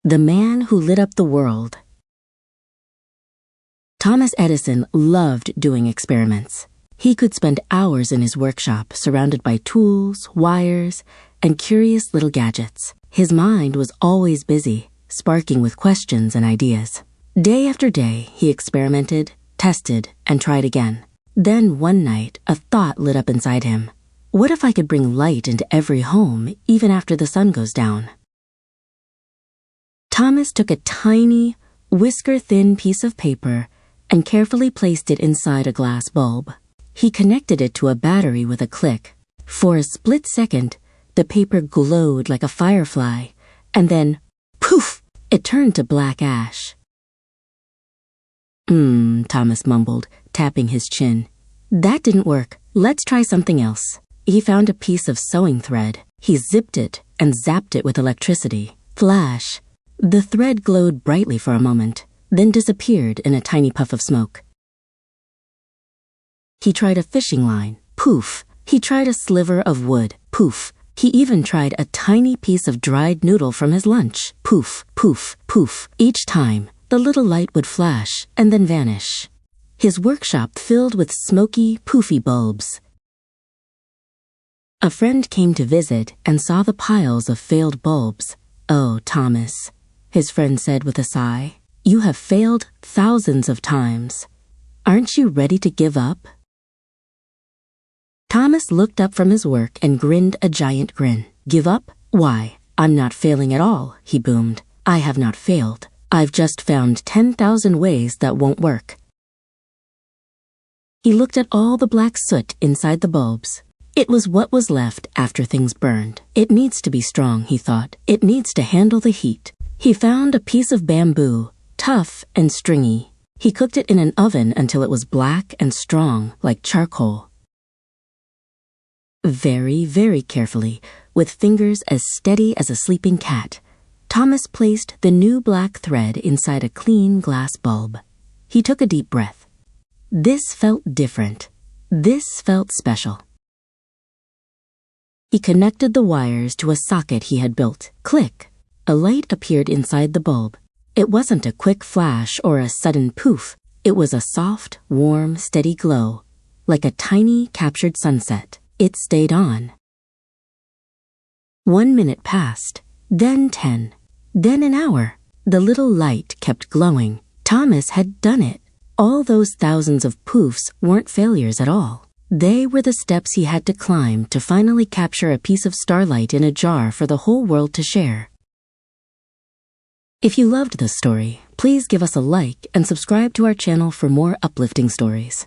The Man Who Lit Up the World. Thomas Edison loved doing experiments. He could spend hours in his workshop surrounded by tools, wires, and curious little gadgets. His mind was always busy, sparking with questions and ideas. Day after day, he experimented, tested, and tried again. Then one night, a thought lit up inside him. What if I could bring light into every home, even after the sun goes down? Thomas took a tiny, whisker-thin piece of paper and carefully placed it inside a glass bulb. He connected it to a battery with a click. For a split second, the paper glowed like a firefly, and then, poof, it turned to black ash. Thomas mumbled, tapping his chin. That didn't work. Let's try something else. He found a piece of sewing thread. He zipped it and zapped it with electricity. Flash! The thread glowed brightly for a moment, then disappeared in a tiny puff of smoke. He tried a fishing line. Poof! He tried a sliver of wood. Poof! He even tried a tiny piece of dried noodle from his lunch. Poof! Poof! Poof! Each time, the little light would flash and then vanish. His workshop filled with smoky, poofy bulbs. A friend came to visit and saw the piles of failed bulbs. "Oh, Thomas," his friend said with a sigh, "you have failed thousands of times. Aren't you ready to give up?" Thomas looked up from his work and grinned a giant grin. "Give up? Why, I'm not failing at all," he boomed. "I have not failed. I've just found 10,000 ways that won't work." He looked at all the black soot inside the bulbs. It was what was left after things burned. It needs to be strong, he thought. It needs to handle the heat. He found a piece of bamboo, tough and stringy. He cooked it in an oven until it was black and strong, like charcoal. Very, very carefully, with fingers as steady as a sleeping cat, Thomas placed the new black thread inside a clean glass bulb. He took a deep breath. This felt different. This felt special. He connected the wires to a socket he had built. Click! A light appeared inside the bulb. It wasn't a quick flash or a sudden poof. It was a soft, warm, steady glow, like a tiny captured sunset. It stayed on. 1 minute passed, then 10, then an hour. The little light kept glowing. Thomas had done it. All those thousands of poofs weren't failures at all. They were the steps he had to climb to finally capture a piece of starlight in a jar for the whole world to share. If you loved this story, please give us a like and subscribe to our channel for more uplifting stories.